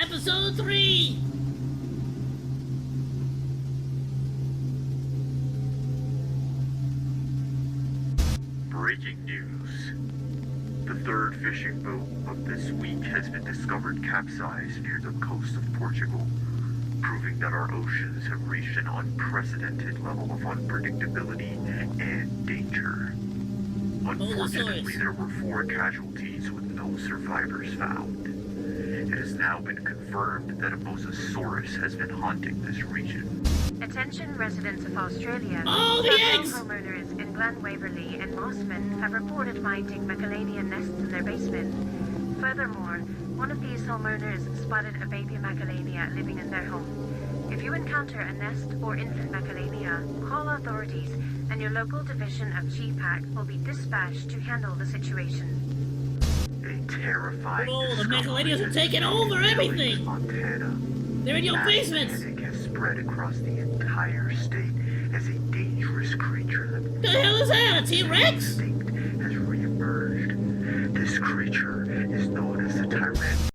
Episode 3! Breaking news. The third fishing boat of this week has been discovered capsized near the coast of Portugal, proving that our oceans have reached an unprecedented level of unpredictability and danger. Unfortunately, there were 4 casualties with no survivors found. It has now been confirmed that a mosasaurus has been haunting this region. Attention residents of Australia. Oh, the eggs! Homeowners in Glen Waverley and Mossman have reported finding macadamia nests in their basement. Furthermore, one of these homeowners spotted a baby macadamia living in their home. If you encounter a nest or infant macadamia, call authorities and your local division of GPAC will be dispatched to handle the situation. A terrifying Oh, the macadamias are taking over everything! Montana. They're in your Mass basements! panic has spread across the entire state as a dangerous creature that The hell is that? A T-Rex? instinct has reemerged. This creature is known as the Tyrann.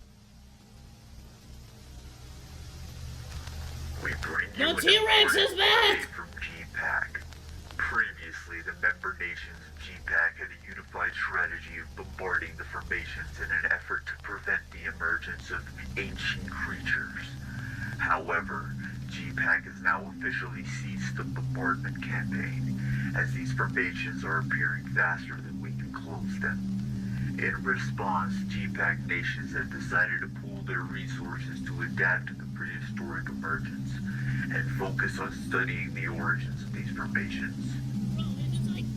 We bring you The an T-Rex is important back! update from GPAC. Previously, the member nations of GPAC had a unified strategy of bombarding the formations in an effort to prevent the emergence of ancient creatures. However, GPAC has now officially ceased the bombardment campaign, as these formations are appearing faster than we can close them. In response, GPAC nations have decided to pool their resources to adapt to the prehistoric emergence and focus on studying the origins of these formations.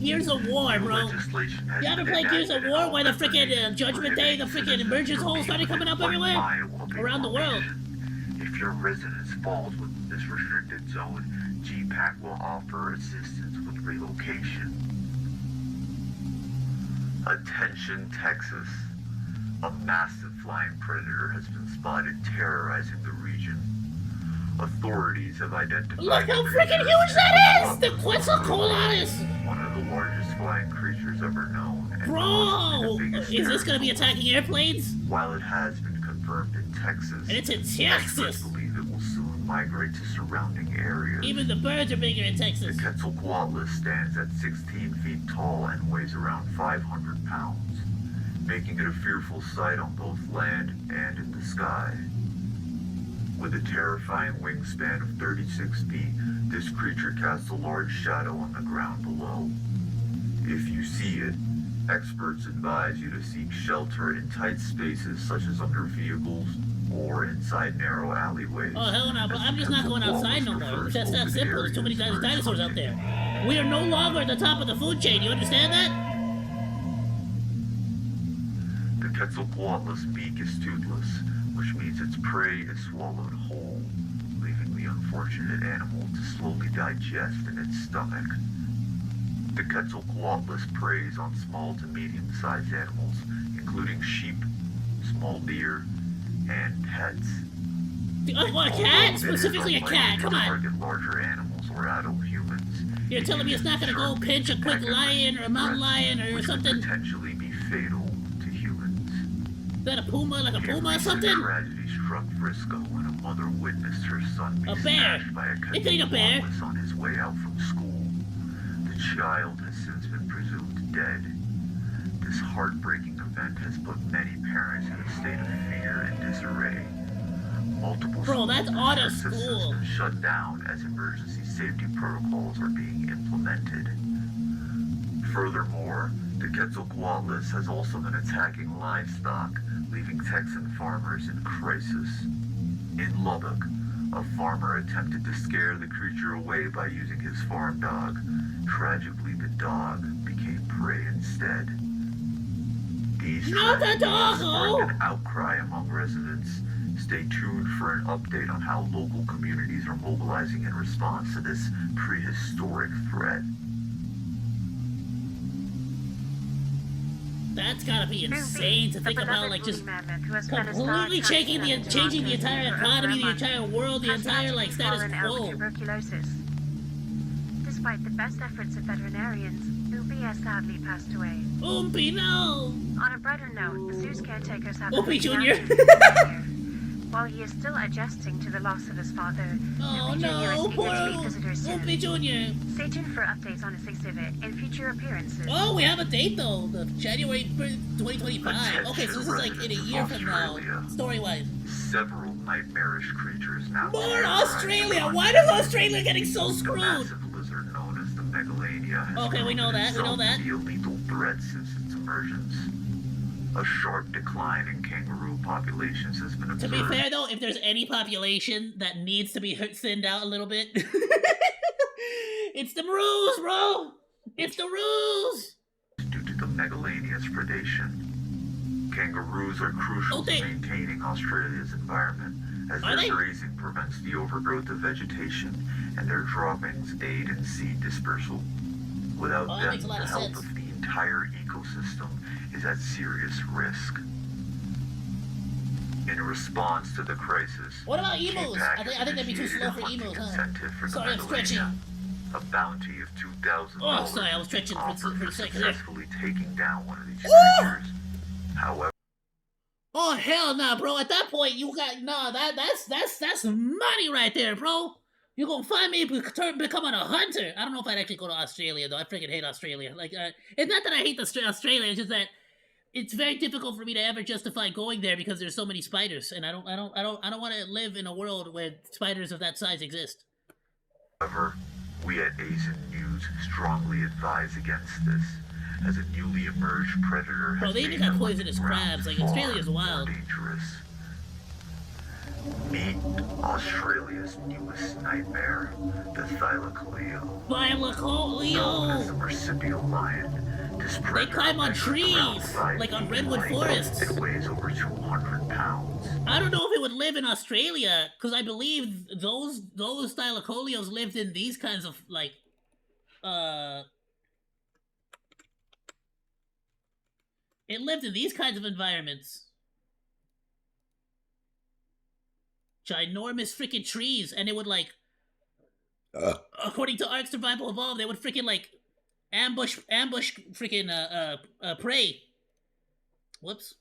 Gears of War, bro. Legislation has You ever been play Gears of enacted War in where the all frickin' members Judgment Day, the frickin' emergence holes started coming up everywhere? 1 mile of a Around the world. formation. If your residence falls within this restricted zone, GPAC will offer assistance with relocation. Attention, Texas. A massive flying predator has been spotted terrorizing the region. Authorities have identified... Look how the frickin' creature huge that as is! The Quetzalcoatlus! one of the largest flying creatures ever known. And Bro! possibly the biggest Is this gonna be territorial. attacking airplanes? While it has been confirmed in Texas, And it's in experts Texas! believe it will soon migrate to surrounding areas. Even the birds are bigger in The Texas. Quetzalcoatlus stands at 16 feet tall and weighs around 500 pounds, making it a fearful sight on both land and in the sky. With a terrifying wingspan of 36 feet, this creature casts a large shadow on the ground below. If you see it, experts advise you to seek shelter in tight spaces such as under vehicles or inside narrow alleyways. Oh, hell no, but I'm just not going outside no more. That's that simple. There's too many dinosaurs out there. We are no longer at the top of the food chain. You understand that? The Quetzalcoatlus beak is toothless, which means its prey is swallowed whole, leaving the unfortunate animal to slowly digest in its stomach. The Quetzalcoatlus preys on small to medium-sized animals, including sheep, small deer, and pets. What, a cat? Specifically a cat, come on. Target larger animals or adult humans. You're telling me it's not gonna go pinch a quick lion or a mountain lion or which something? could potentially be fatal to humans. Is that a puma, like a A puma or recent something? tragedy struck Frisco when a mother witnessed her son be A bear. smashed by a It could eat a bear. Quetzalcoatlus on his way out from school. The child has since been presumed dead. This heartbreaking event has put many parents in a state of fear and disarray. Multiple Bro, that's schools out of and systems school. have been shut down as emergency safety protocols are being implemented. Furthermore, the Quetzalcoatlus has also been attacking livestock, leaving Texan farmers in crisis. In Lubbock, a farmer attempted to scare the creature away by using his farm dog. Tragically, the dog became prey instead. These Not the tragedies dog, sparked an outcry among residents. Stay tuned for an update on how local communities are mobilizing in response to this prehistoric threat. That's gotta be insane to think about, like, just completely changing the entire economy, the entire world, the entire, like, status quo. Despite the best efforts of veterinarians, Oopie has sadly passed away. Oopie, no! On a brighter note, the zoo's caretakers have... Oopie Jr. While he is still adjusting to the loss of his father, Oh Loopy Jr. no, is eager poor to meet visitors soon. Loopy Jr. Stay tuned for updates on his exhibit and future appearances. Oh, we have a date though, the January 2025. Okay, so this is like in a year from now, story-wise. Several nightmarish creatures now. More Australia! Why is Australia getting so The screwed? massive lizard known as the Megalania has Okay, we know that, we know that. proven itself to be a lethal threat since its emergence. A sharp decline in kangaroo populations has been To observed. be fair though, if there's any population that needs to be thinned out a little bit, it's the rules, bro! It's the rules! Due to the Megalania's predation. Kangaroos are crucial to maintaining Australia's environment, as their grazing prevents the overgrowth of vegetation, and their droppings aid in seed dispersal. Without them, the health of the entire ecosystem is at serious risk. In response to the crisis, what about emus? GPAC I think they'd be too slow for emus, huh? Sorry, I'm stretching. A bounty of $2,000. Oh, sorry, I was stretching for a second there. Successfully taking down one of these creatures. However, oh hell nah, bro! At that point, you got that's money right there, bro. You gonna find me becoming a hunter? I don't know if I'd actually go to Australia though. I freaking hate Australia. Like, it's not that I hate Australia. It's just that it's very difficult for me to ever justify going there because there's so many spiders, and I don't want to live in a world where spiders of that size exist. However, we at AZUN News strongly advise against this, as a newly emerged predator has Bro, they even got poisonous crabs. Like, Australia's wild. Dangerous. Meet Australia's newest nightmare, the Thylacoleo. Known as the marsupial lion. This They climb on trees, like on redwood forests. It weighs over 200 pounds. I don't know if it would live in Australia, because I believe those Thylacoleos lived in these kinds of, like, it lived in these kinds of environments. Ginormous freaking trees, and it would, like, according to Ark Survival Evolved, they would freaking, like, ambush freaking, prey. Whoops.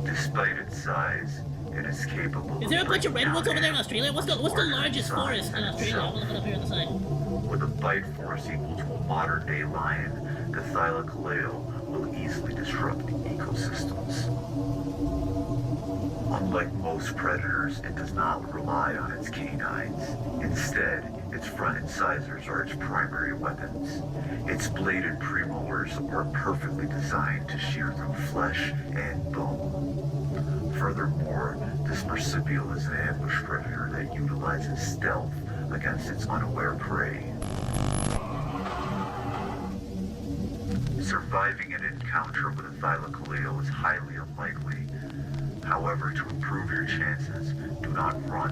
Despite its size, it is capable. Is there a bunch of redwoods over there in Australia? What's the largest forest in Australia? I'm gonna look it up here on the side. With a bite force equal to a modern-day lion, the Thylacoleo will easily disrupt ecosystems. Unlike most predators, it does not rely on its canines. Instead, its front incisors are its primary weapons. Its bladed premolars are perfectly designed to shear through flesh and bone. Furthermore, this marsupial is an ambush predator that utilizes stealth against its unaware prey. Surviving an encounter with a Thylacoleo is highly unlikely. However, to improve your chances, do not run,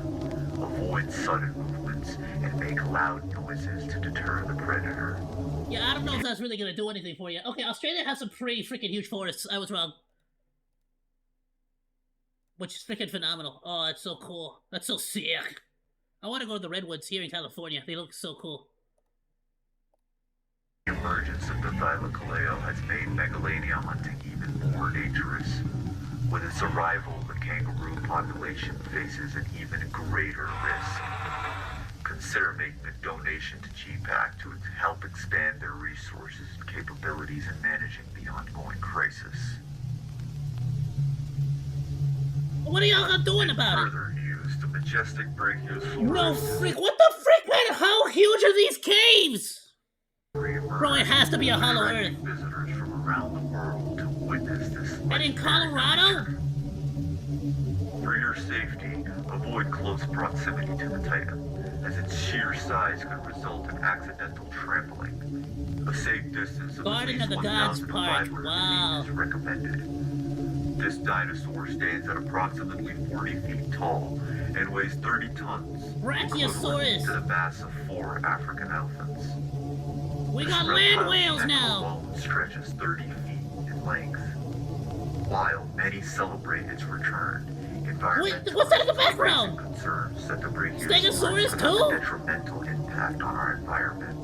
avoid sudden movements, and make loud noises to deter the predator. Yeah, I don't know if that's really gonna do anything for you. Okay, Australia has some pretty freaking huge forests. I was wrong. Which is freaking phenomenal. Oh, that's so cool. That's so sick. I want to go to the redwoods here in California. They look so cool. The emergence of the Thylacoleo has made megalania hunting even more dangerous. With its arrival, the kangaroo population faces an even greater risk. Consider making a donation to GPAC to help expand their resources and capabilities in managing the ongoing crisis. What are y'all doing about it? Further news, the majestic brachios forest. No freak! What the frick, man? How huge are these caves? Bro, it has to be a hollow earth. Visitors from around the world to witness this. And in Colorado? For your safety, avoid close proximity to the Titan, as its sheer size could result in accidental trampling. A safe distance of Garden at of least the Gods 1,500 Park, wow. feet is recommended. This dinosaur stands at approximately 40 feet tall and weighs 30 tons, Brachiosaurus. equivalent to the mass of 4 African elephants. We This got land reptile's whales neck now. alone stretches 30 feet in length. While many celebrate its return, environmental what's that in the background? concerns that the Stegosaurus Brachiosaurus could have too? a detrimental impact on our environment.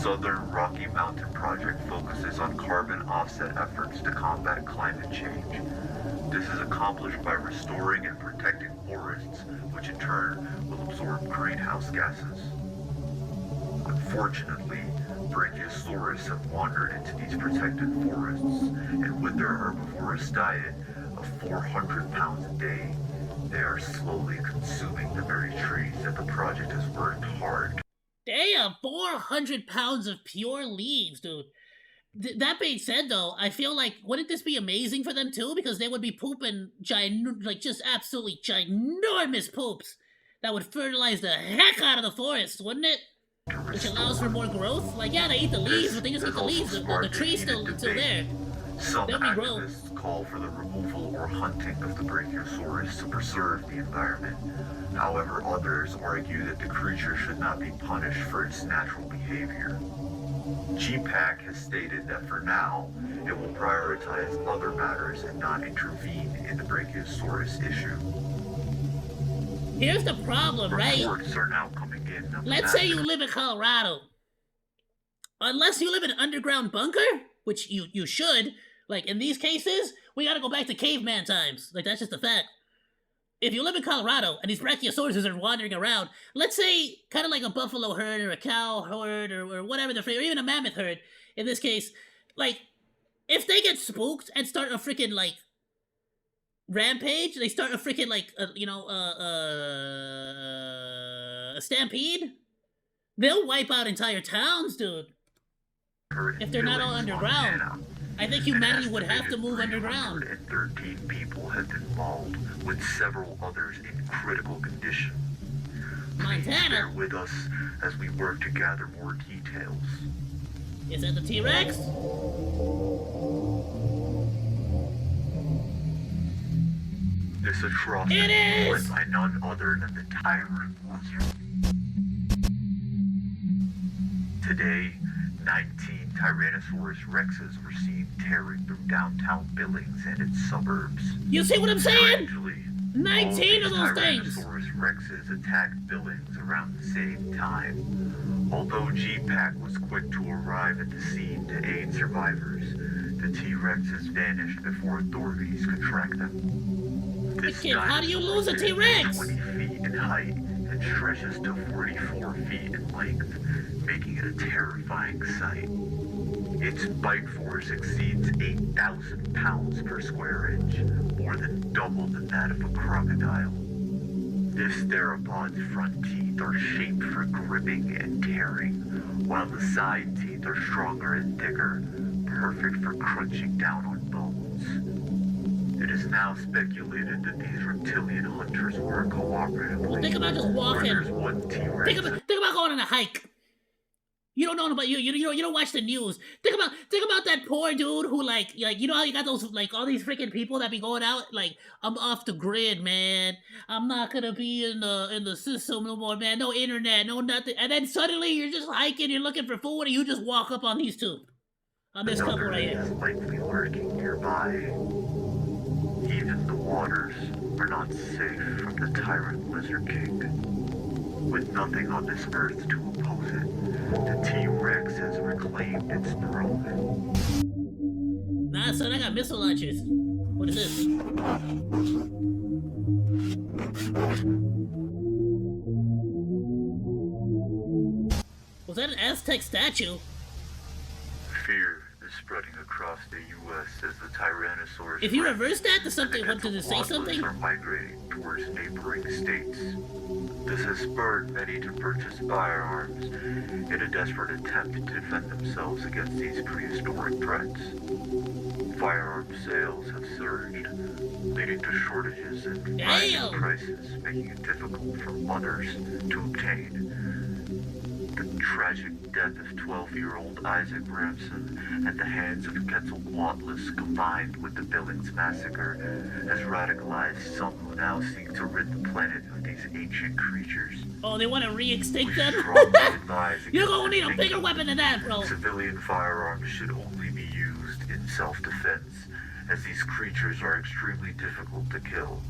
Southern Rocky Mountain Project focuses on carbon offset efforts to combat climate change. This is accomplished by restoring and protecting forests, which in turn will absorb greenhouse gases. Unfortunately, brachiosaurus have wandered into these protected forests, and with their herbivorous diet of 400 pounds a day, they are slowly consuming the very trees that the project has worked hard. Damn, 400 pounds of pure leaves, dude. That being said, though, I feel like, wouldn't this be amazing for them, too? Because they would be pooping, just absolutely ginormous poops that would fertilize the heck out of the forest, wouldn't it? Which allows for more growth. Like, yeah, they eat the leaves, but they just eat the leaves. The tree's still there. Some They'll regrow. activists call for the removal or hunting of the brachiosaurus to preserve the environment. However, others argue that the creature should not be punished for its natural behavior. GPAC has stated that for now, it will prioritize other matters and not intervene in the brachiosaurus issue. Here's the problem, right? Reports are now coming in. Let's say you live in Colorado. Unless you live in an underground bunker, which you should, like in these cases, we gotta go back to caveman times. Like, that's just a fact. If you live in Colorado and these brachiosauruses are wandering around, let's say kind of like a buffalo herd or a cow herd or whatever or even a mammoth herd, in this case, like, if they get spooked and start a freaking, like, rampage, they start a freaking, like, a stampede, they'll wipe out entire towns, dude. If they're not all underground. I think humanity would have to move underground. 313 people have been mauled, with several others in critical condition. Please bear Montana? with us as we work to gather more details. Is that the T-Rex? This atrocity It is! was by none other than the tyrant lizard. Today, 19 Tyrannosaurus rexes were seen tearing through downtown Billings and its suburbs. You see what I'm saying? Strangely, 19 of those things! Tyrannosaurus rexes attacked Billings around the same time. Although GPAC was quick to arrive at the scene to aid survivors, the T-Rexes vanished before authorities could track them. This Kid, how do you lose a dinosaur T-Rex? is 20 feet in height and stretches to 44 feet in length, making it a terrifying sight. Its bite force exceeds 8,000 pounds per square inch, more than double than that of a crocodile. This theropod's front teeth are shaped for gripping and tearing, while the side teeth are stronger and thicker, perfect for crunching down on bones. It is now speculated that these reptilian hunters work cooperatively. Well, think about just walking. There's one T-Rex. Think about going on a hike. You don't know about you don't watch the news. Think about that poor dude who like you know how you got those like all these freaking people that be going out like, I'm off the grid, man. I'm not gonna be in the system no more, man. No internet, no nothing. And then suddenly you're just hiking, you're looking for food, and you just walk up on these two. On this couple right here. Is likely lurking nearby. Even the waters are not safe from the tyrant lizard king. With nothing on this earth to oppose it, the T-Rex has reclaimed its throne. Nah, son, I got missile launchers. What is this? Was that an Aztec statue? Fear is spreading across the U.S. as the Tyrannosaurus. If you reverse that to something, and did it say something? are migrating towards neighboring states. This has spurred many to purchase firearms in a desperate attempt to defend themselves against these prehistoric threats. Firearm sales have surged, leading to shortages and rising prices, making it difficult for others to obtain. The tragic death of 12-year-old Isaac Ramson at the hands of Quetzalcoatlus, combined with the Billings massacre, has radicalized some who now seek to rid the planet of these ancient creatures. Oh, they want to re-extinct them? Strongly advise You're gonna need a against bigger weapon than that, bro. Civilian firearms should only be used in self-defense, as these creatures are extremely difficult to kill.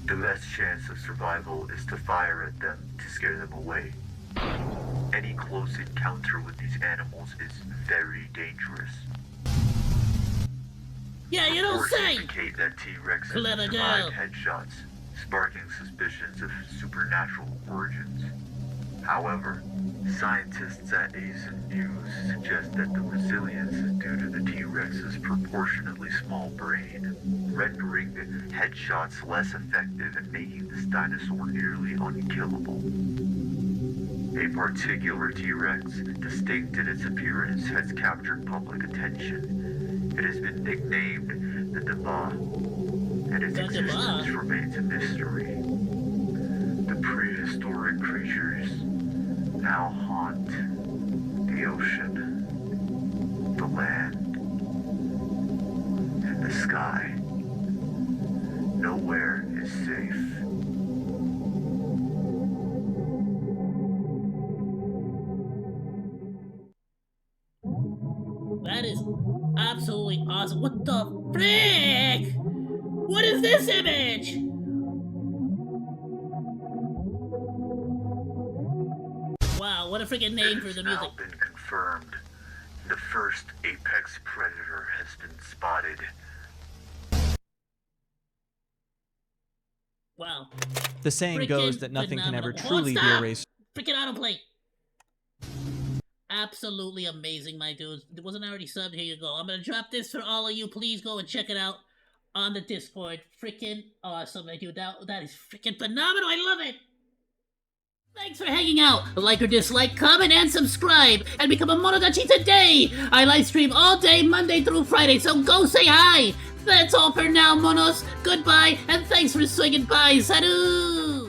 The best chance of survival is to fire at them to scare them away. Any close encounter with these animals is very dangerous. Yeah, you don't Reports say! indicate that T-Rexes Clever survived girl. headshots, sparking suspicions of supernatural origins. However, scientists at AZUN News suggest that the resilience is due to the T-Rex's proportionately small brain, rendering headshots less effective and making this dinosaur nearly unkillable. A particular T-Rex, distinct in its appearance, has captured public attention. It has been nicknamed the Deva, and its The Deva? existence remains a mystery. The prehistoric creatures now haunt the ocean, the land, and the sky. Nowhere is safe. That is absolutely awesome. What the frick? What is this image? Wow, what a freaking name for the It has music. now been confirmed. The first apex predator has been spotted. Wow. The saying Freaking goes that nothing can ever phenomenal. truly be Stop! erased. Freaking autoplay. Absolutely amazing, my dudes. It wasn't already subbed. Here you go. I'm gonna drop this for all of you. Please go and check it out on the Discord. Freaking awesome, my dude. That is freaking phenomenal. I love it. Thanks for hanging out. Like or dislike, comment, and subscribe, and become a Monodachi today. I live stream all day, Monday through Friday, so go say hi. That's all for now, Monos. Goodbye, and thanks for swinging by. Salut!